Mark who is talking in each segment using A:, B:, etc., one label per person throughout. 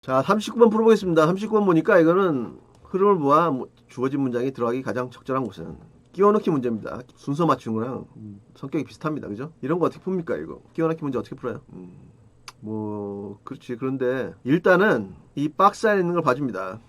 A: 자, 39번 풀어보겠습니다. 39번 보니까 이거는 흐름을 보아 주어진 문장이 들어가기 가장 적절한 곳은 끼워넣기 문제입니다. 순서 맞추는 거랑 성격이 비슷합니다. 그죠? 이런 거 어떻게 풉니까, 이거? 끼워넣기 문제 어떻게 풀어요? 그렇지. 그런데 일단은 이 박스 안에 있는 걸 봐줍니다.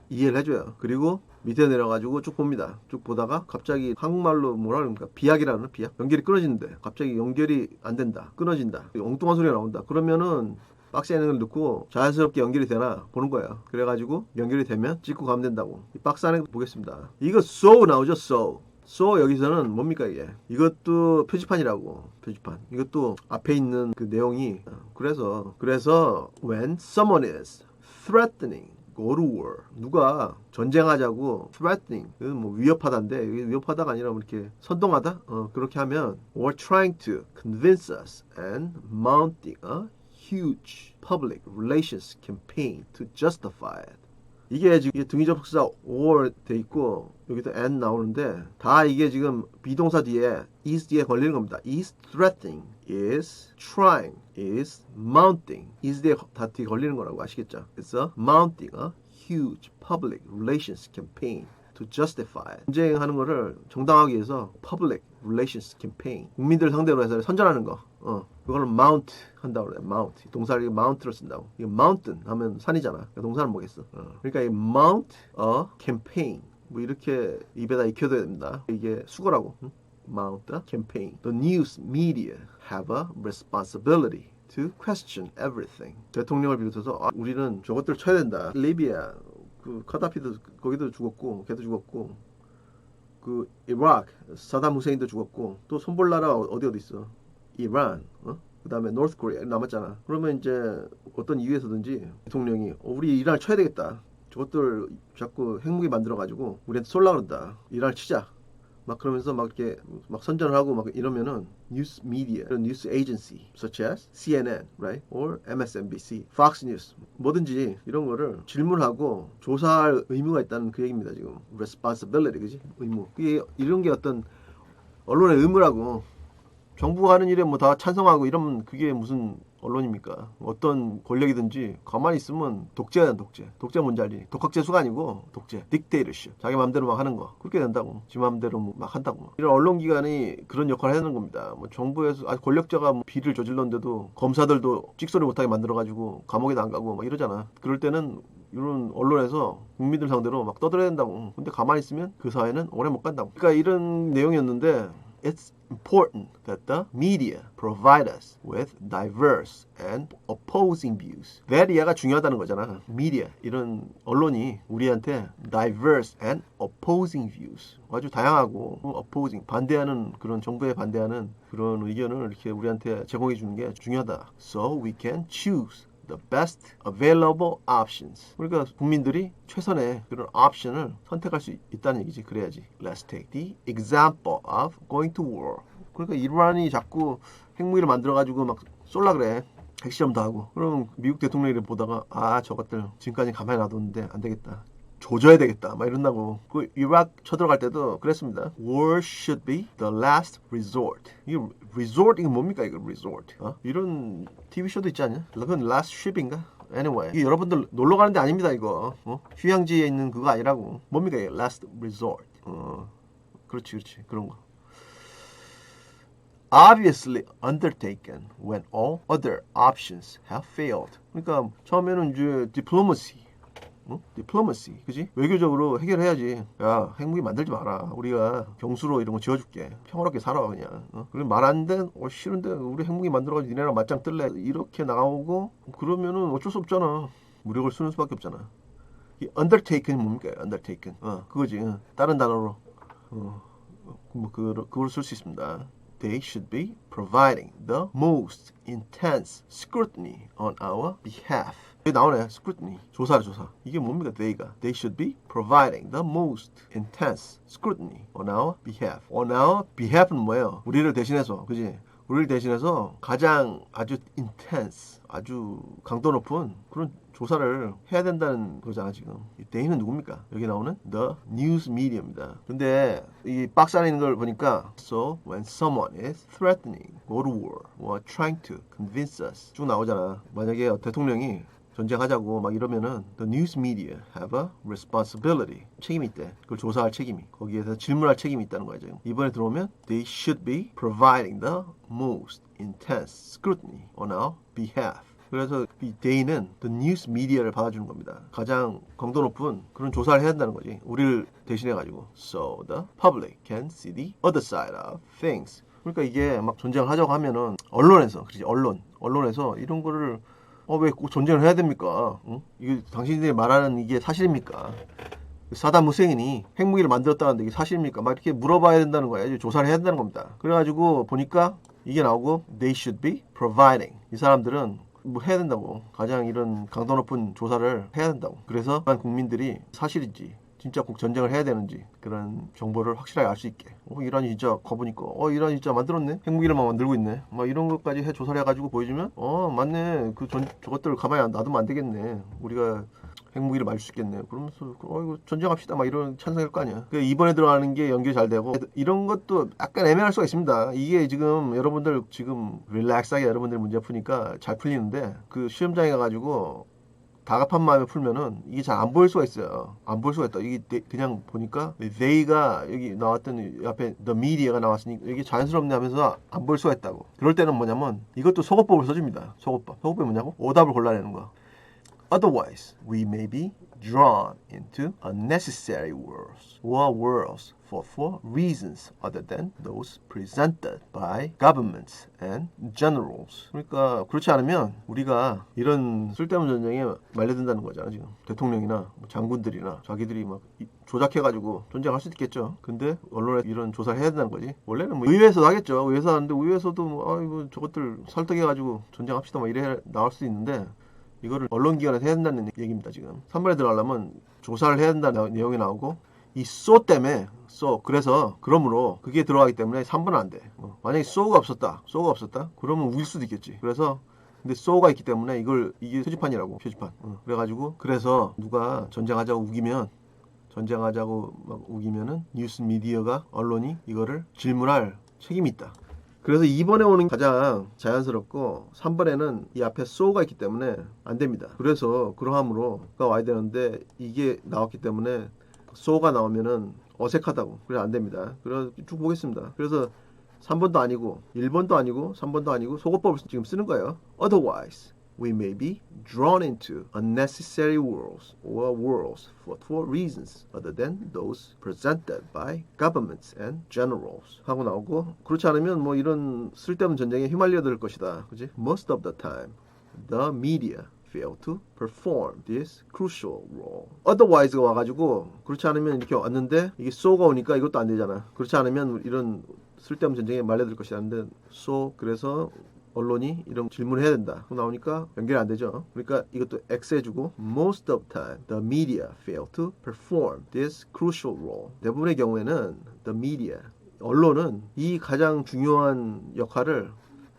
A: 이해를 해줘요. 그리고 밑에 내려가지고 쭉 봅니다. 쭉 보다가 갑자기 한국말로 뭐라 그럽니까? 비약이라는 비약? 연결이 끊어지는데 갑자기 연결이 안 된다. 끊어진다. 엉뚱한 소리가 나온다. 그러면은 박스에 있는 걸 넣고 자연스럽게 연결이 되나 보는 거예요. 그래가지고 연결이 되면 찍고 가면 된다고. 이 박스 안에 보겠습니다. 이거 so 나오죠? so 여기서는 뭡니까 이게? 이것도 표지판이라고. 표지판. 이것도 앞에 있는 그 내용이 그래서 when someone is threatening go to war. 누가 전쟁하자고 threatening 뭐 위협하다인데 위협하다가 아니라 뭐 이렇게 선동하다 그렇게 하면 or trying to convince us and mounting a huge public relations campaign to justify it. 이게 지금 등위 접속사 or 돼 있고 여기서 and 나오는데 다 이게 지금 비동사 뒤에 is 뒤에 걸리는 겁니다. is threatening, is trying, is mounting, is 뒤에 다 뒤에 걸리는 거라고 아시겠죠? 그래서 mounting a huge public relations campaign to justify it. 전쟁하는 거를 정당하기 위해서 public relations campaign 국민들 상대로 해서 선전하는 거 그거는 mount 한다고 그래. mount 동사를 mount로 쓴다고. 이거 mountain 하면 산이잖아. 그러니까 동사는 뭐겠어. 그러니까 이 mount a campaign 뭐 이렇게 입에다 익혀둬야 됩니다. 이게 수거라고. mount a campaign. The news media have a responsibility to question everything. 대통령을 비롯해서 우리는 저것들 쳐야 된다. 리비아 그 카다피도 거기도 죽었고 걔도 죽었고 그 이라크 사담 후세인도 죽었고 또 손볼 나라 어디 있어. 이란, 그 다음에 노스 코리아 남았잖아. 그러면 이제 어떤 이유에서든지 대통령이 우리 이란을 쳐야 되겠다. 저것들 자꾸 핵무기 만들어가지고 우리한테 쏠라 그런다. 이란을 치자. 막 그러면서 막 이렇게 막 선전을 하고 막 이러면은 뉴스 미디어, 뉴스 에이전시 such as CNN, right? or MSNBC, Fox News 뭐든지 이런 거를 질문하고 조사할 의무가 있다는 그 얘기입니다. 지금 responsibility 그지? 의무. 이게 이런 게 어떤 언론의 의무라고. 정부가 하는 일에 뭐 다 찬성하고 이러면 그게 무슨 언론입니까? 어떤 권력이든지 가만히 있으면 독재야, 독재. 독재 뭔지 알지? 독학재수가 아니고 독재. 딕테이터십. 자기 마음대로 막 하는 거. 그렇게 된다고. 지 마음대로 막 한다고. 이런 언론기관이 그런 역할을 해야 되는 겁니다. 뭐 정부에서 아주 권력자가 뭐 비리를 저질렀는데도 검사들도 찍소리 못하게 만들어가지고 감옥에도 안 가고 막 이러잖아. 그럴 때는 이런 언론에서 국민들 상대로 막 떠들어야 된다고. 근데 가만히 있으면 그 사회는 오래 못 간다고. 그러니까 이런 내용이었는데 It's important that the media provide us with diverse and opposing views. That이야가 중요하다는 거잖아. media 이런 언론이 우리한테 diverse and opposing views 아주 다양하고 opposing 반대하는 그런 정부에 반대하는 그런 의견을 이렇게 우리한테 제공해 주는 게 중요하다. So we can choose the best available options. 그러니까 국민들이 최선의 그런 옵션을 선택할 수 있다는 얘기지. 그래야지. Let's take the example of going to war. 그러니까 이란이 자꾸 핵무기를 만들어가지고 막 쏠라 그래. 핵시험도 하고. 그럼 미국 대통령이 보다가 저것들 지금까지 가만히 놔뒀는데 안 되겠다. 조져야 되겠다. 막 이런다고. 그 이라크 쳐들어갈 때도 그랬습니다. War should be the last resort. 이 resort 이게 뭡니까 이거 resort? 이런 TV 쇼도 있지 않냐? 그건 last ship인가? Anyway, 이게 여러분들 놀러 가는 데 아닙니다 이거. 휴양지에 있는 그거 아니라고. 뭡니까 이게 last resort? 그렇지 그런 거. Obviously undertaken when all other options have failed. 그러니까 처음에는 이제 diplomacy. 디플로마시, 그지? 외교적으로 해결해야지. 야, 핵무기 만들지 마라. 우리가 병수로 이런 거 지어줄게. 평화롭게 살아 그냥. 그리고 말 안 돼? 싫은데 우리 핵무기 만들어가지고 니네랑 맞짱 뜰래? 이렇게 나오고 그러면은 어쩔 수 없잖아. 무력을 쓰는 수밖에 없잖아. 이 undertaken이 뭡니까? undertaken. 그거지. 다른 단어로 뭐 그걸 쓸 수 있습니다. They should be providing the most intense scrutiny on our behalf. 여기 나오네. scrutiny. 조사. 이게 뭡니까? They should be providing the most intense scrutiny on our behalf. On our behalf는 뭐예요? 우리를 대신해서. 그지? 우리를 대신해서 가장 아주 intense, 아주 강도 높은 그런 조사를 해야 된다는 거잖아 지금. 이 they는 누굽니까? 여기 나오는 the news media입니다. 근데 이 박스 안에 있는 걸 보니까 So when someone is threatening go to war or trying to convince us 쭉 나오잖아. 만약에 대통령이 전쟁하자고 막 이러면은 the news media have a responsibility. 책임이 있대. 그걸 조사할 책임이. 거기에서 질문할 책임이 있다는 거죠. 이번에 들어오면 they should be providing the most intense scrutiny on our behalf. 그래서 이 they는 the news media를 받아주는 겁니다. 가장 강도 높은 그런 조사를 해야 된다는 거지. 우리를 대신해 가지고 so the public can see the other side of things. 그러니까 이게 막 전쟁을 하자고 하면은 언론에서 그렇지 언론에서 이런 거를 왜 꼭 전쟁을 해야 됩니까? 응? 이게 당신들이 말하는 이게 사실입니까? 사담 후세인이 핵무기를 만들었다는데 이게 사실입니까? 막 이렇게 물어봐야 된다는 거예요. 조사를 해야 된다는 겁니다. 그래가지고 보니까 이게 나오고 they should be providing. 이 사람들은 뭐 해야 된다고. 가장 이런 강도 높은 조사를 해야 된다고. 그래서 국민들이 사실인지 진짜 꼭 전쟁을 해야 되는지 그런 정보를 확실하게 알 수 있게. 이란이 진짜 가보니까 이란이 진짜 만들었네. 핵무기를 막 만들고 있네. 막 이런 것까지 조사를 해가지고 보여주면 맞네. 저것들을 가만히 놔두면 안 되겠네. 우리가 핵무기를 맞을 수 있겠네. 그러면서 이거 전쟁합시다. 막 이런 찬성일 거 아니야. 이번에 들어가는 게 연결이 잘 되고 이런 것도 약간 애매할 수가 있습니다. 이게 지금 여러분들 지금 릴렉스하게 여러분들 문제 푸니까 잘 풀리는데 그 시험장에 가가지고 다급한 마음에 풀면은 이게 잘 안 보일 수가 있어요. 안 보일 수가 있다. 이게 그냥 보니까 they가 여기 나왔던 앞에 the media가 나왔으니까 이게 자연스럽네 하면서 안 보일 수가 있다고. 그럴 때는 뭐냐면 이것도 속어법을 써줍니다. 속어법이 뭐냐고? 오답을 골라내는 거야. Otherwise, we may be drawn into unnecessary wars or wars for reasons other than those presented by governments and generals. 그러니까 그렇지 않으면 우리가 이런 쓸데없는 전쟁에 말려든다는 거잖아. 지금 대통령이나 장군들이나 자기들이 막 조작해가지고 전쟁할 수 있겠죠. 근데 언론에 이런 조사를 해야 된다는 거지. 원래는 뭐 의회에서도 하겠죠. 의회에서 하는데 의회에서도 이거 저것들 설득해가지고 전쟁합시다 막 이래 나올 수도 있는데 이거를 언론기관에서 해야 된다는 얘기입니다. 지금 3번에 들어가려면 조사를 해야 된다는 내용이 나오고 이 so 때문에 그래서 그러므로 그게 들어가기 때문에 3번은 안 돼. 만약에 so가 없었다 그러면 우길 수도 있겠지. 그래서 근데 so가 있기 때문에 이게 표지판이라고. 표지판. 그래가지고 그래서 누가 전쟁하자고 우기면은 뉴스 미디어가 언론이 이거를 질문할 책임이 있다. 그래서 2번에 오는 가장 자연스럽고 3번에는 이 앞에 so가 있기 때문에 안 됩니다. 그래서 그러함으로가 와야 되는데 이게 나왔기 때문에 so가 나오면은 어색하다고. 그래서 안 됩니다. 그래서 쭉 보겠습니다. 그래서 3번도 아니고 1번도 아니고 3번도 아니고 속어법을 지금 쓰는 거예요. Otherwise, we may be drawn into unnecessary wars or wars for reasons other than those presented by governments and generals 하고 나오고 그렇지 않으면 뭐 이런 쓸데없는 전쟁에 휘말려 들 것이다. 그지? Most of the time, the media fail to perform this crucial role. Otherwise가 와가지고 그렇지 않으면 이렇게 왔는데 이게 so가 오니까 이것도 안 되잖아. 그렇지 않으면 이런 쓸데없는 전쟁에 말려들 것이라는데 so 그래서 언론이 이런 질문을 해야 된다. 나오니까 연결이 안 되죠. 그러니까 이것도 X 해주고 most of the time the media fail to perform this crucial role. 대부분의 경우에는 the media, 언론은 이 가장 중요한 역할을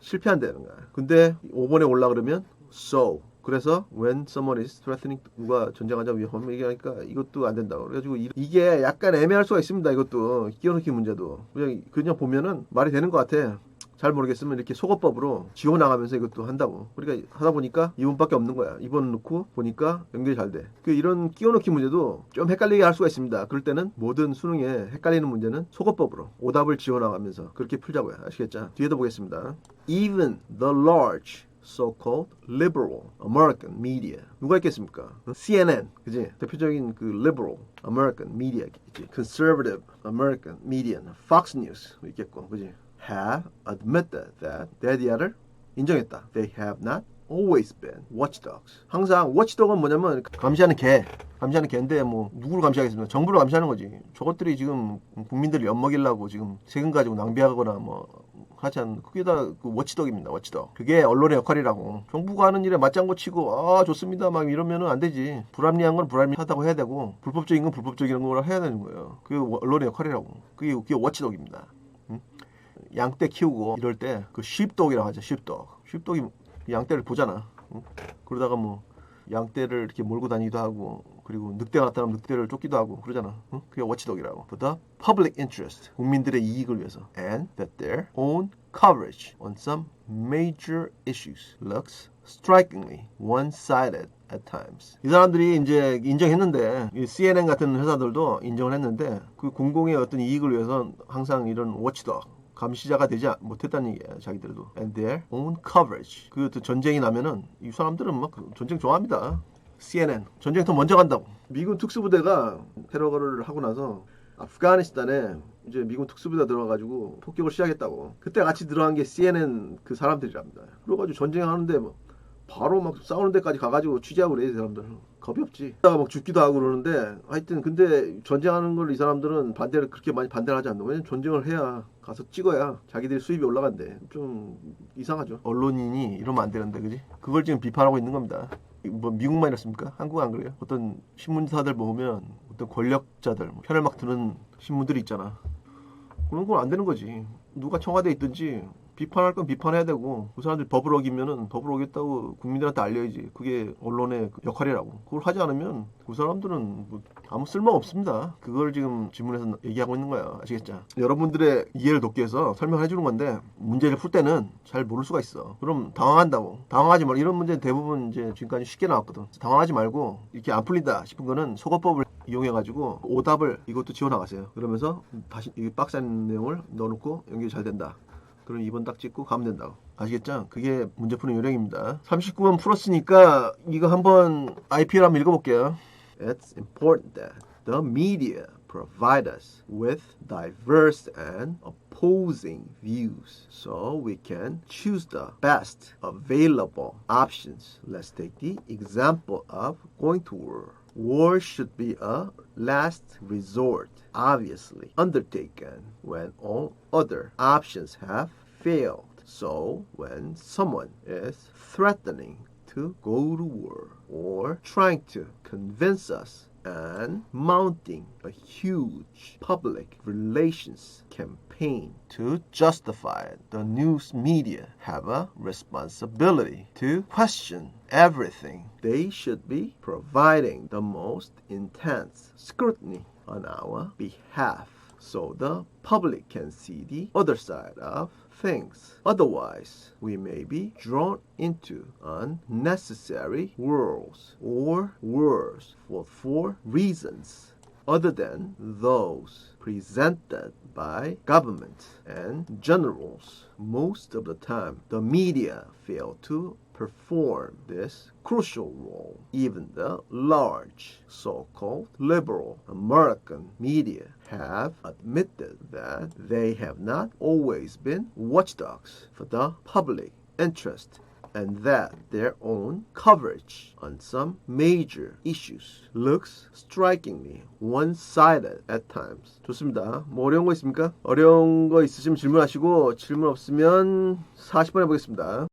A: 실패한다는 거야. 근데 5번에 올라 그러면 so 그래서 when someone is threatening 누가 전쟁하자고 위험하면 얘기하니까 이것도 안 된다고. 그래가지고 이게 약간 애매할 수가 있습니다. 이것도 끼워넣기 문제도 그냥 보면은 말이 되는 것 같아. 잘 모르겠으면 이렇게 속어법으로 지워나가면서 이것도 한다고. 그러니까 하다 보니까 2번밖에 없는 거야. 2번 넣고 보니까 연결이 잘 돼. 이런 끼워넣기 문제도 좀 헷갈리게 할 수가 있습니다. 그럴 때는 모든 수능에 헷갈리는 문제는 속어법으로 오답을 지워나가면서 그렇게 풀자고요. 아시겠죠? 뒤에도 보겠습니다. Even the large so-called liberal American media. 누가 있겠습니까? CNN, 그지? 대표적인 그 liberal American media 있지. Conservative American media, Fox News 있겠고, 그지? Have admitted that 데디아를 인정했다. They have not always been watchdogs. 항상 watchdog은 뭐냐면 감시하는 개인데 뭐 누구를 감시하겠습니까? 정부를 감시하는 거지. 저것들이 지금 국민들을 엿먹이려고 지금 세금 가지고 낭비하거나 뭐 하지 않는 그게 다 그 워치독입니다. 워치독. 그게 언론의 역할이라고. 정부가 하는 일에 맞장구 치고 좋습니다 막 이러면은 안 되지. 불합리한 건 불합리하다고 해야 되고 불법적인 건 불법적인 걸 해야 되는 거예요. 그게 언론의 역할이라고. 그게 워치독입니다. 양떼 키우고 이럴 때 그 sheepdog이라고 하죠. sheepdog이 양떼를 보잖아. 그러다가 뭐 양떼를 이렇게 몰고 다니기도 하고 그리고 늑대가 나타나면 늑대를 쫓기도 하고 그러잖아. 그게 워치독이라고. For the public interest, 국민들의 이익을 위해서. And that their own coverage on some major issues looks strikingly one-sided at times. 이 사람들이 이제 인정했는데, 이 CNN 같은 회사들도 인정을 했는데, 그 공공의 어떤 이익을 위해서 항상 이런 watchdog, 감시자가 되지 못했다는 얘기예요. 자기들도. And their own coverage. 그 전쟁이 나면은 이 사람들은 막 전쟁 좋아합니다. CNN. 전쟁 더 먼저 간다고. 미군 특수부대가 테러를 하고 나서 아프가니스탄에 이제 미군 특수부대가 들어가가지고 폭격을 시작했다고. 그때 같이 들어간 게 CNN 그 사람들이랍니다. 그래가지고 전쟁하는데 뭐 바로 막 싸우는 데까지 가가지고 취재하고 그래. 이 사람들은 겁이 없지. 막 죽기도 하고 그러는데 하여튼 근데 전쟁하는 걸 이 사람들은 반대를 그렇게 많이 반대를 하지 않는 거예요. 전쟁을 해야 가서 찍어야 자기들이 수입이 올라간대. 좀 이상하죠. 언론인이 이러면 안 되는데, 그지? 그걸 지금 비판하고 있는 겁니다. 뭐 미국만 이렇습니까? 한국은 안 그래요? 어떤 신문사들 보면 어떤 권력자들 편을 막 드는 신문들이 있잖아. 그런 건 안 되는 거지. 누가 청와대에 있든지 비판할 건 비판해야 되고, 그 사람들이 법을 어기면은 법을 어겼다고 국민들한테 알려야지. 그게 언론의 역할이라고. 그걸 하지 않으면 그 사람들은 뭐 아무 쓸모 없습니다. 그걸 지금 질문에서 얘기하고 있는 거야. 아시겠죠? 여러분들의 이해를 돕기 위해서 설명해 주는 건데, 문제를 풀 때는 잘 모를 수가 있어. 그럼 당황한다고. 당황하지 말고. 이런 문제는 대부분 이제 지금까지 쉽게 나왔거든. 당황하지 말고, 이렇게 안 풀린다 싶은 거는 속어법을 이용해가지고 오답을 이것도 지워나가세요. 그러면서 다시 이 박스 안에 내용을 넣어놓고 연결이 잘 된다. 그럼 2번 딱 찍고 가면 된다고. 아시겠죠? 그게 문제 푸는 요령입니다. 39번 풀었으니까 이거 한번 IP를 한번 읽어볼게요. It's important that the media provide us with diverse and opposing views so we can choose the best available options. Let's take the example of going to war. War should be a last resort, obviously undertaken when all other options have failed. So, when someone is threatening to go to war or trying to convince us and mounting a huge public relations campaign to justify it, the news media have a responsibility to question everything. They should be providing the most intense scrutiny on our behalf so the public can see the other side of things. Otherwise, we may be drawn into unnecessary wars or wars for reasons other than those presented by government and generals. Most of the time, the media fail to perform this crucial role. Even the large so-called liberal American media have admitted that they have not always been watchdogs for the public interest and that their own coverage on some major issues looks strikingly one-sided at times. 좋습니다. 뭐 어려운 거 있습니까? 어려운 거 있으시면 질문하시고 질문 없으면 40번 해보겠습니다.